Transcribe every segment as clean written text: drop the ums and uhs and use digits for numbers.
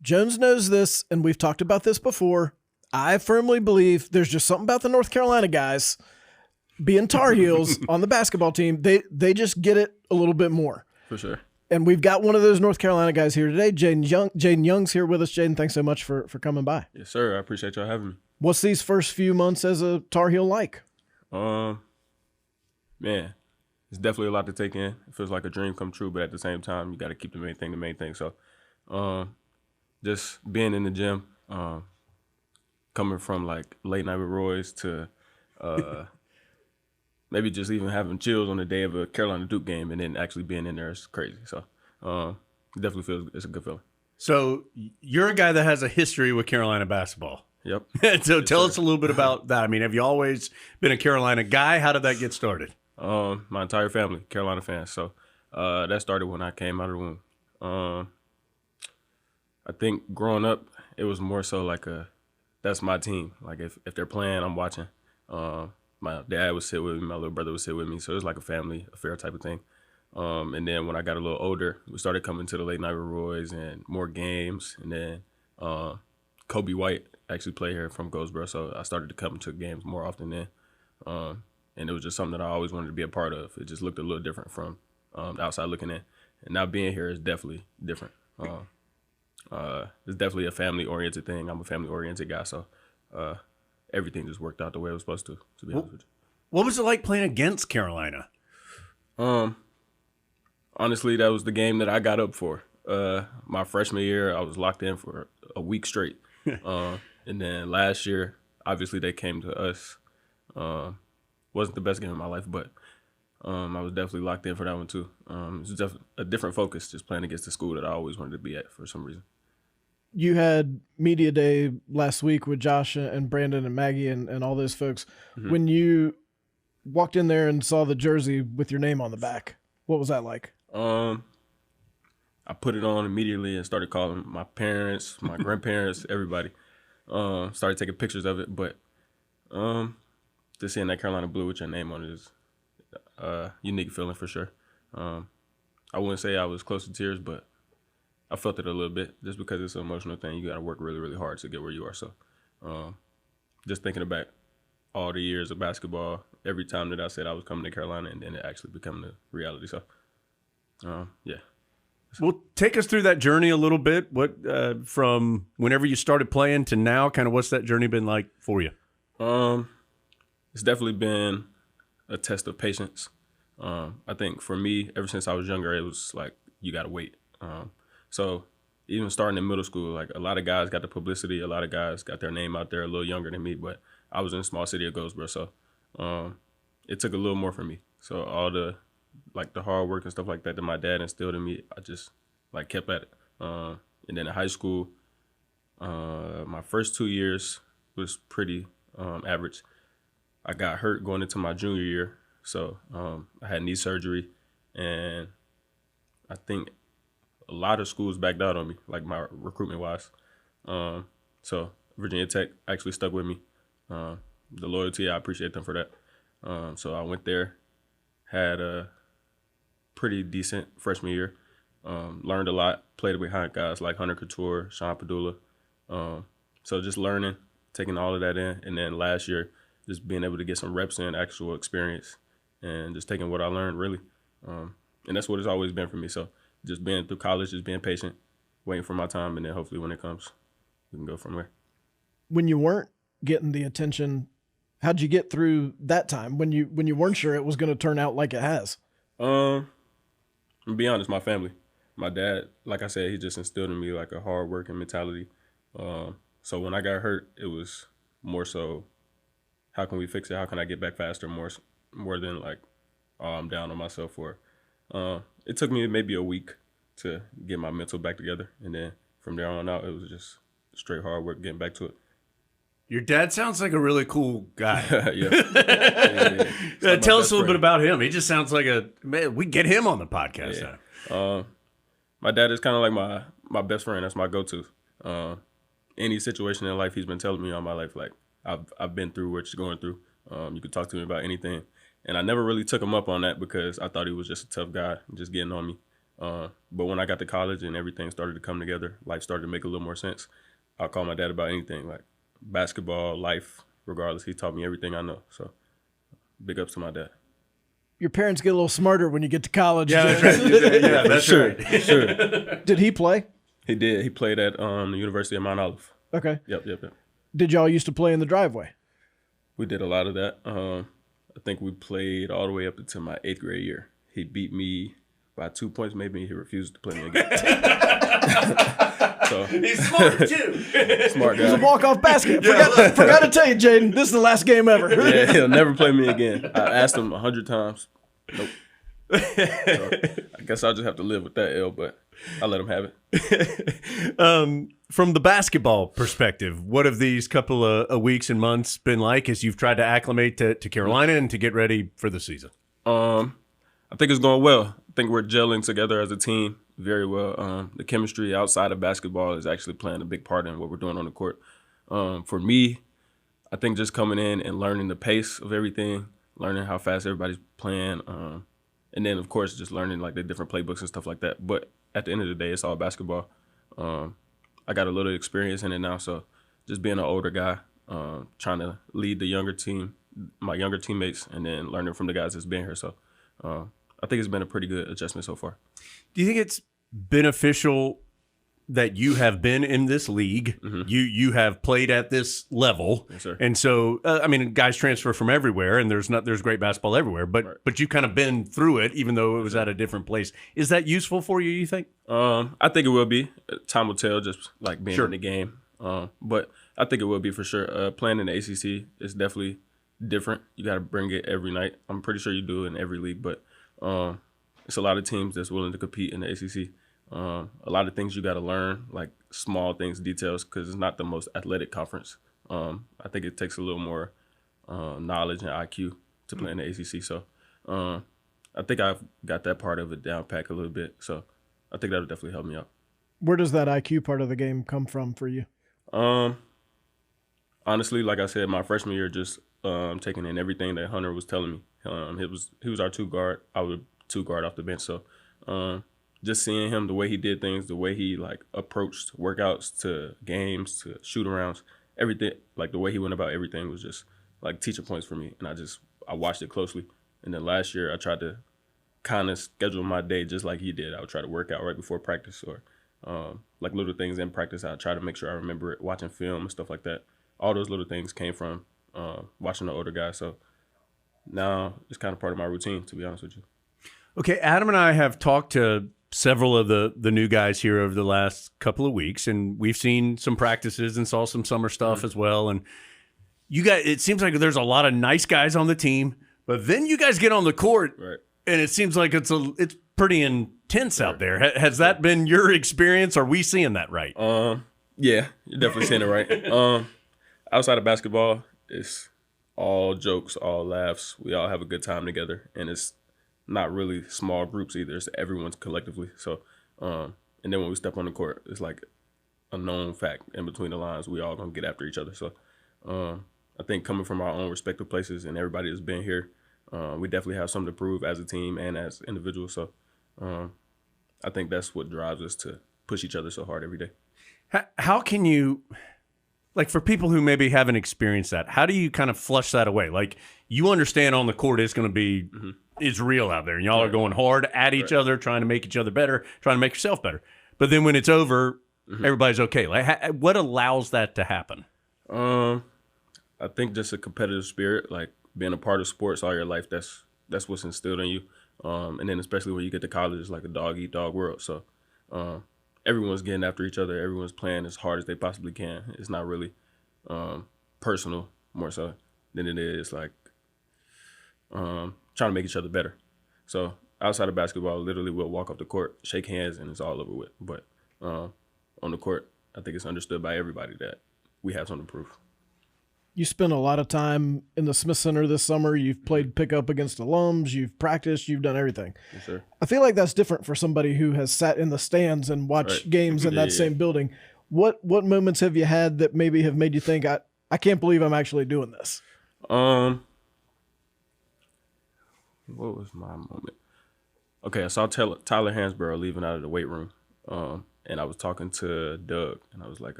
Jones knows this, and we've talked about this before. I firmly believe there's just something about the North Carolina guys being Tar Heels on the basketball team. They just get it a little bit more. For sure. And we've got one of those North Carolina guys here today. Jaydon Young's here with us. Jaden, thanks so much for coming by. Yes, sir. I appreciate y'all having me. What's these first few months as a Tar Heel like? Man, it's definitely a lot to take in. It feels like a dream come true, but at the same time, you got to keep the main thing. So, just being in the gym, coming from like late night with Roy's to maybe just even having chills on the day of a Carolina Duke game and then actually being in there is crazy. So, it definitely feels it's a good feeling. So you're a guy that has a history with Carolina basketball. Yep. So tell us a little bit about that. I mean, have you always been a Carolina guy? How did that get started? My entire family, Carolina fans. So that started when I came out of the womb. I think growing up, it was more so like that's my team. Like if they're playing, I'm watching. My dad would sit with me, my little brother would sit with me. So it was like a family affair type of thing. And then when I got a little older, we started coming to the late night with Roy's and more games. And then Kobe White actually played here from Goldsboro, so I started to come to games more often then. And it was just something that I always wanted to be a part of. It just looked a little different from the outside looking in. And now being here is definitely different. It's definitely a family-oriented thing. I'm a family-oriented guy, so everything just worked out the way it was supposed to be honest with you. What was it like playing against Carolina? Honestly, that was the game that I got up for. My freshman year, I was locked in for a week straight. And then last year, obviously they came to us. Wasn't the best game of my life, but I was definitely locked in for that one too. It's just a different focus, just playing against the school that I always wanted to be at for some reason. You had media day last week with Josh and Brandon and Maggie and all those folks. Mm-hmm. When you walked in there and saw the jersey with your name on the back, what was that like? I put it on immediately and started calling my parents, my grandparents, everybody. Started taking pictures of it, but just seeing that Carolina blue with your name on it is a unique feeling for sure. I wouldn't say I was close to tears, but I felt it a little bit just because it's an emotional thing. You got to work really, really hard to get where you are. So just thinking about all the years of basketball, every time that I said I was coming to Carolina, and then it actually became the reality. So, yeah. Well, take us through that journey a little bit. What from whenever you started playing to now, kind of what's that journey been like for you? It's definitely been a test of patience. I think for me, ever since I was younger, it was like you got to wait. So even starting in middle school, like a lot of guys got the publicity, a lot of guys got their name out there a little younger than me, but I was in a small city of Goldsboro, so it took a little more from me. So all the hard work and stuff like that my dad instilled in me, I just kept at it. And then in high school, my first 2 years was pretty average. I got hurt going into my junior year, so I had knee surgery, and I think a lot of schools backed out on me, like my recruitment wise. So Virginia Tech actually stuck with me. The loyalty, I appreciate them for that. So I went there, had a pretty decent freshman year, learned a lot, played behind guys like Hunter Couture, Sean Padula. So just learning, taking all of that in, and then last year just being able to get some reps in, actual experience, and just taking what I learned really. And that's what it's always been for me. So just being through college, just being patient, waiting for my time, and then hopefully when it comes, we can go from there. When you weren't getting the attention, how'd you get through that time when you weren't sure it was going to turn out like it has? To be honest, my family. My dad, like I said, he just instilled in me like a hard working mentality. So when I got hurt, it was more so, how can we fix it? How can I get back faster? More than like, oh, I'm down on myself for. It took me maybe a week to get my mental back together, and then from there on out, it was just straight hard work getting back to it. Your dad sounds like a really cool guy. Yeah. Tell us a little bit about him. He just sounds like man. We get him on the podcast. Yeah. My dad is kind of like my best friend. That's my go-to. Any situation in life, he's been telling me all my life, like I've been through what you're going through. You could talk to me about anything. And I never really took him up on that because I thought he was just a tough guy, just getting on me. But when I got to college and everything started to come together, life started to make a little more sense. I'll call my dad about anything, like basketball, life, regardless. He taught me everything I know. So big ups to my dad. Your parents get a little smarter when you get to college. Yeah, that's right. Yeah, that's sure, right. sure. Did he play? He did. He played at the University of Mount Olive. Okay. Yep. Did y'all used to play in the driveway? We did a lot of that. I think we played all the way up until my 8th grade year. He beat me by 2 points, maybe. He refused to play me again. So He's smart too. smart guy. It was a walk-off basket. Forgot to tell you, Jaden, this is the last game ever. Yeah, he'll never play me again. I asked him 100 times. Nope. So I guess I'll just have to live with that L, but I'll let him have it. From the basketball perspective, what have these couple of weeks and months been like as you've tried to acclimate to Carolina and to get ready for the season? I think it's going well. I think we're gelling together as a team very well. The chemistry outside of basketball is actually playing a big part in what we're doing on the court. For me, I think just coming in and learning the pace of everything, learning how fast everybody's playing, and then, of course, just learning like the different playbooks and stuff like that. But at the end of the day, it's all basketball. I got a little experience in it now, so just being an older guy, trying to lead the younger team, my younger teammates, and then learning from the guys that's been here. So I think it's been a pretty good adjustment so far. Do you think it's beneficial that you have been in this league? Mm-hmm. You have played at this level, Yes, sir. and so I mean, guys transfer from everywhere, and there's great basketball everywhere. But Right. but you've kind of been through it, even though it was at a different place. Is that useful for you? You think? I think it will be. Time will tell, just like being Sure. in the game. But I think it will be for sure. Playing in the ACC is definitely different. You got to bring it every night. I'm pretty sure you do it in every league, but it's a lot of teams that's willing to compete in the ACC. A lot of things you got to learn, like small things, details, because it's not the most athletic conference. I think it takes a little more knowledge and IQ to play in the ACC. So I think I've got that part of it down pack a little bit. So I think that would definitely help me out. Where does that IQ part of the game come from for you? Honestly, like I said, my freshman year, just taking in everything that Hunter was telling me. He was our 2 guard. I was 2 guard off the bench. So just seeing him, the way he did things, the way he like approached workouts to games to shoot arounds, everything, like the way he went about everything was just like teaching points for me. And I watched it closely. And then last year I tried to kind of schedule my day just like he did. I would try to work out right before practice or like little things in practice. I try to make sure I remember it, watching film and stuff like that. All those little things came from watching the older guys. So now it's kind of part of my routine, to be honest with you. Okay, Adam and I have talked to several of the new guys here over the last couple of weeks, and we've seen some practices and saw some summer stuff as well. And you guys, it seems like there's a lot of nice guys on the team, but then you guys get on the court, Right. and it seems like it's pretty intense out there. Has that been your experience? Are we seeing that right? Yeah, you're definitely saying it right. Outside of basketball, it's all jokes, all laughs. We all have a good time together, and it's not really small groups either. It's everyone's collectively. So, and then when we step on the court, it's like a known fact in between the lines. We all gonna get after each other. So, I think coming from our own respective places and everybody that's been here, we definitely have something to prove as a team and as individuals. So, I think that's what drives us to push each other so hard every day. How can you, like for people who maybe haven't experienced that, how do you kind of flush that away? Like you understand on the court it's going to be, it's real out there and y'all are going hard at each other, trying to make each other better, trying to make yourself better. But then when it's over, everybody's okay. Like what allows that to happen? I think just a competitive spirit, like being a part of sports all your life, that's what's instilled in you. And then especially when you get to college, it's like a dog-eat-dog world. So everyone's getting after each other. Everyone's playing as hard as they possibly can. It's not really personal more so than it is like trying to make each other better. So outside of basketball, literally we'll walk off the court, shake hands, and it's all over with. But on the court, I think it's understood by everybody that we have something to prove. You spent a lot of time in the Smith Center this summer. You've played pickup against alums. You've practiced. You've done everything. Yes, sir. I feel like that's different for somebody who has sat in the stands and watched games in that same building. What moments have you had that maybe have made you think, I can't believe I'm actually doing this? What was my moment? okay, I saw Tyler Hansborough leaving out of the weight room, and I was talking to Doug, and I was like,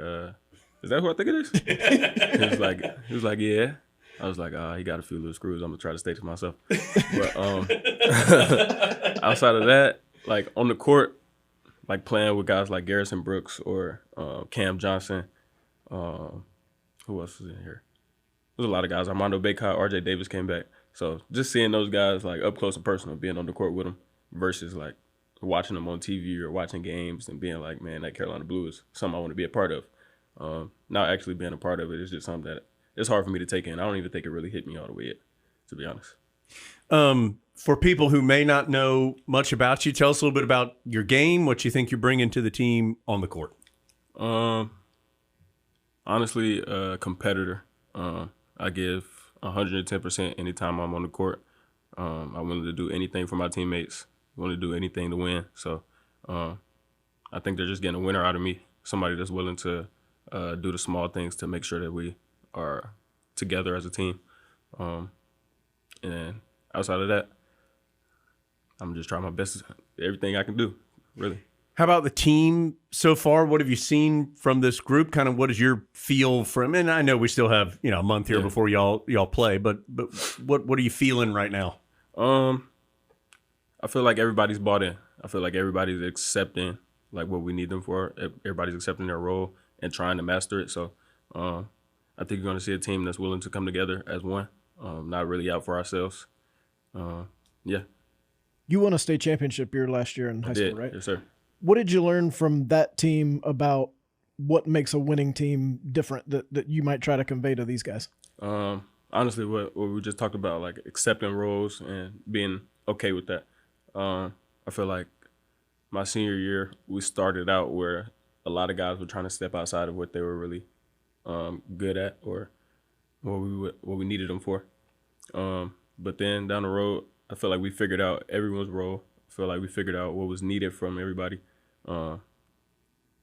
is that who I think it is? he was like, yeah. I was like, he got a few little screws. I'm gonna try to stay to myself. But outside of that, like on the court, like playing with guys like Garrison Brooks or Cam Johnson. Who else was in here? There's a lot of guys. Armando Bacot, RJ Davis came back. So just seeing those guys like up close and personal, being on the court with them versus like watching them on TV or watching games and being like, man, that Carolina Blue is something I want to be a part of. Not actually being a part of it is just something that it's hard for me to take in. I don't even think it really hit me all the way yet, to be honest. For people who may not know much about you, tell us a little bit about your game, what you think you're bringing to the team on the court. Honestly, a competitor. I give 110% anytime I'm on the court. I'm willing to do anything for my teammates. Willing to do anything to win. So I think they're just getting a winner out of me. Somebody that's willing to do the small things to make sure that we are together as a team. And outside of that, I'm just trying my best, everything I can do, really. How about the team so far? What have you seen from this group? Kind of what is your feel from? And I know we still have a month here before y'all play, but what are you feeling right now? I feel like everybody's bought in. I feel like everybody's accepting like what we need them for. Everybody's accepting their role and trying to master it. So I think you're going to see a team that's willing to come together as one, not really out for ourselves. Yeah. You won a state championship year last year in high school, right? Yes, sir. What did you learn from that team about what makes a winning team different that you might try to convey to these guys? Honestly, what we just talked about, like accepting roles and being okay with that. I feel like my senior year, we started out where a lot of guys were trying to step outside of what they were really good at or what we needed them for. But then down the road, I feel like we figured out everyone's role. I feel like we figured out what was needed from everybody. And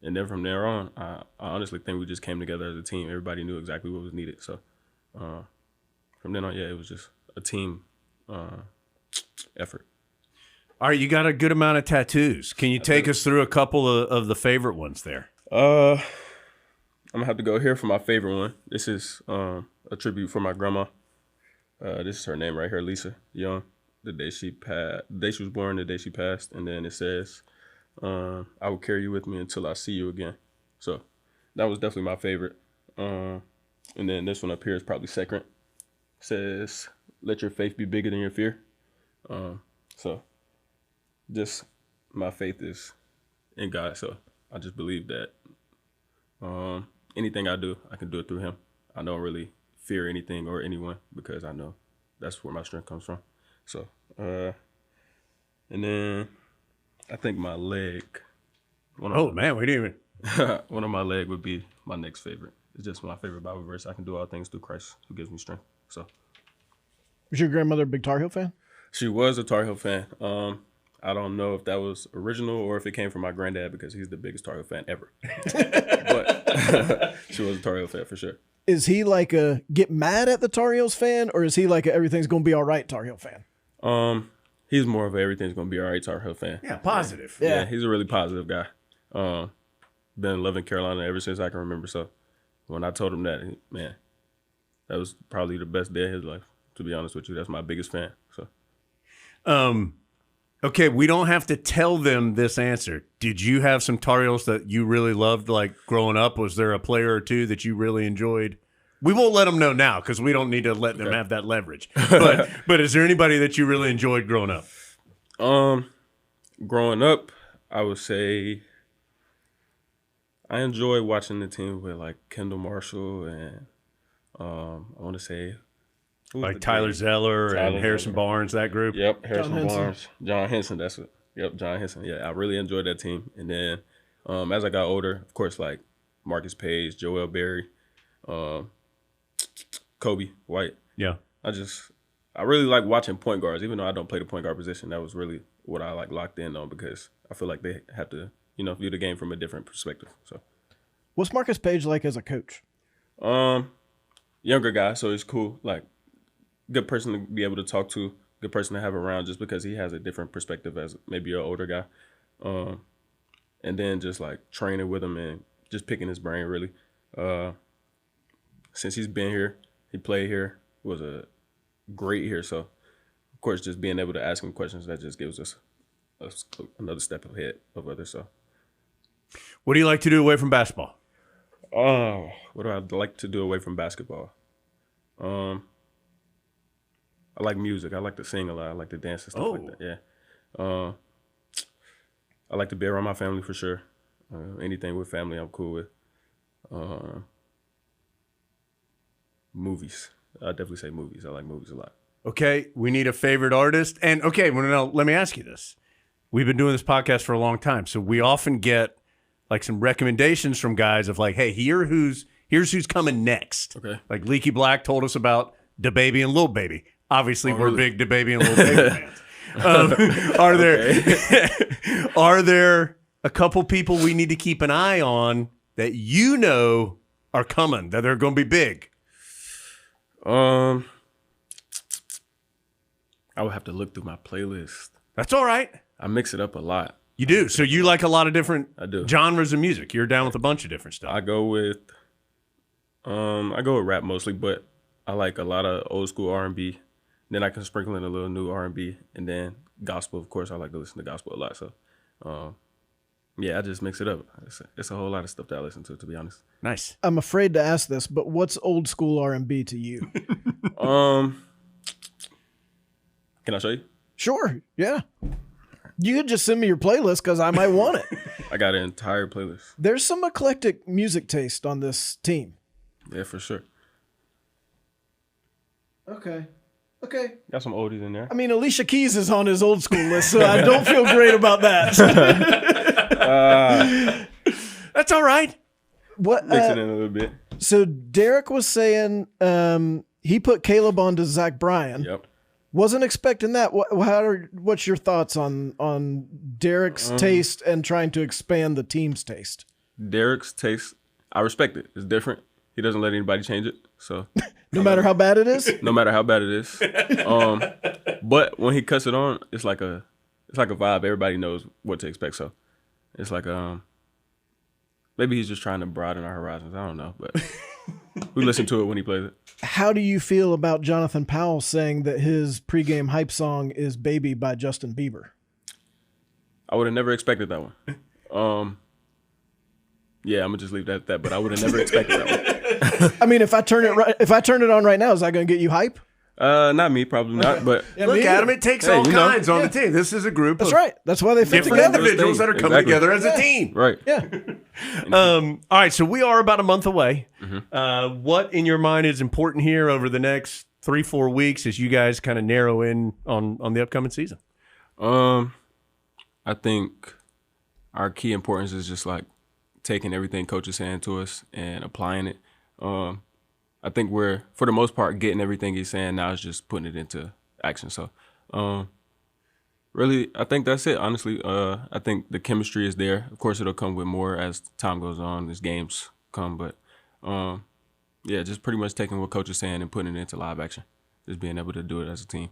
then from there on, I honestly think we just came together as a team. Everybody knew exactly what was needed. So from then on, it was just a team effort. All right, you got a good amount of tattoos. Can you take us through a couple of the favorite ones there? I'm going to have to go here for my favorite one. This is a tribute for my grandma. This is her name right here, Lisa Young. The day she was born, the day she passed. And then it says, I will carry you with me until I see you again. So that was definitely my favorite. And then this one up here is probably second. It says, let your faith be bigger than your fear. So just my faith is in God. So I just believe that anything I do, I can do it through him. I don't really fear anything or anyone because I know that's where my strength comes from. So, and then I think my leg. We didn't even. One of my leg would be my next favorite. It's just my favorite Bible verse. I can do all things through Christ who gives me strength. So, was your grandmother a big Tar Heel fan? She was a Tar Heel fan. I don't know if that was original or if it came from my granddad because he's the biggest Tar Heel fan ever. But she was a Tar Heel fan for sure. Is he like a get mad at the Tar Heels fan, or is he like a everything's going to be all right Tar Heel fan? He's more of a everything's going to be all right Tar Heel fan. Yeah, positive. Yeah, he's a really positive guy. Been loving Carolina ever since I can remember. So when I told him that, man, that was probably the best day of his life, to be honest with you. That's my biggest fan. So, okay, we don't have to tell them this answer. Did you have some Tar Heels that you really loved, like growing up? Was there a player or two that you really enjoyed? We won't let them know now because we don't need to let them have that leverage. But is there anybody that you really enjoyed growing up? Growing up, I would say I enjoy watching the team with like Kendall Marshall and I want to say like Tyler Zeller and Harrison Barnes, that group. Yep, Harrison Barnes, John Henson. That's it. Yep, John Henson. Yeah, I really enjoyed that team. And then as I got older, of course, like Marcus Page, Joel Berry, Kobe White. Yeah, I really like watching point guards, even though I don't play the point guard position. That was really what I like locked in on because I feel like they have to, view the game from a different perspective. So, what's Marcus Page like as a coach? Younger guy, so he's cool. Like, good person to be able to talk to. good person to have around just because he has a different perspective as maybe an older guy. And then just like training with him and just picking his brain really. Since he's been here, he played here, was a great here. So of course, just being able to ask him questions, that just gives us another step ahead of others. So, what do you like to do away from basketball? Oh, what do I like to do away from basketball? I like music. I like to sing a lot. I like to dance and stuff like that. Yeah. I like to be around my family for sure. Anything with family, I'm cool with. Movies. I definitely say movies. I like movies a lot. Okay, we need a favorite artist. And okay, well, now let me ask you this. We've been doing this podcast for a long time, so we often get like some recommendations from guys of like, hey, here's who's coming next. Okay. Like Leaky Black told us about DaBaby and Lil Baby. Obviously, we're big DaBaby and Lil Baby fans. Are there a couple people we need to keep an eye on that you know are coming, that they're going to be big? I would have to look through my playlist. That's all right. I mix it up a lot. You do. So you like a lot of different I genres of music. You're down with a bunch of different stuff. I go with rap mostly, but I like a lot of old school R&B. Then I can sprinkle in a little new R&B, and then gospel. Of course, I like to listen to gospel a lot. So, yeah, I just mix it up. It's a whole lot of stuff that I listen to be honest. Nice. I'm afraid to ask this, but what's old school R&B to you? Can I show you? Sure. Yeah. You could just send me your playlist because I might want it. I got an entire playlist. There's some eclectic music taste on this team. Yeah, for sure. Okay. Got some oldies in there. I mean, Alicia Keys is on his old school list, so I don't feel great about that. That's all right. What? Mix it in a little bit. So Derek was saying he put Caleb on to Zach Bryan. Yep. Wasn't expecting that. What's your thoughts on Derek's taste and trying to expand the team's taste? Derek's taste, I respect it. It's different. He doesn't let anybody change it. So no matter how bad it is? No matter how bad it is. But when he cuts it on, it's like a vibe. Everybody knows what to expect. So it's like maybe he's just trying to broaden our horizons. I don't know, but we listen to it when he plays it. How do you feel about Jonathan Powell saying that his pregame hype song is "Baby" by Justin Bieber? I would have never expected that one. Yeah, I'm gonna just leave that at that. But I would have never expected that one. I mean, if I turn it on right now, is that going to get you hype? Not me, probably not. But look, Adam, it takes all kinds on the team. This is a group. That's right. That's why they fit different together. individuals that are coming together as a team. Right. Yeah. All right. So we are about a month away. What in your mind is important here over the next 3-4 weeks as you guys kind of narrow in on the upcoming season? I think our key importance is just like taking everything coach is saying to us and applying it. I think we're, for the most part, getting everything he's saying now is just putting it into action. So, really, I think that's it, honestly. I think the chemistry is there. Of course, it'll come with more as time goes on, as games come. But, yeah, just pretty much taking what coach is saying and putting it into live action. Just being able to do it as a team.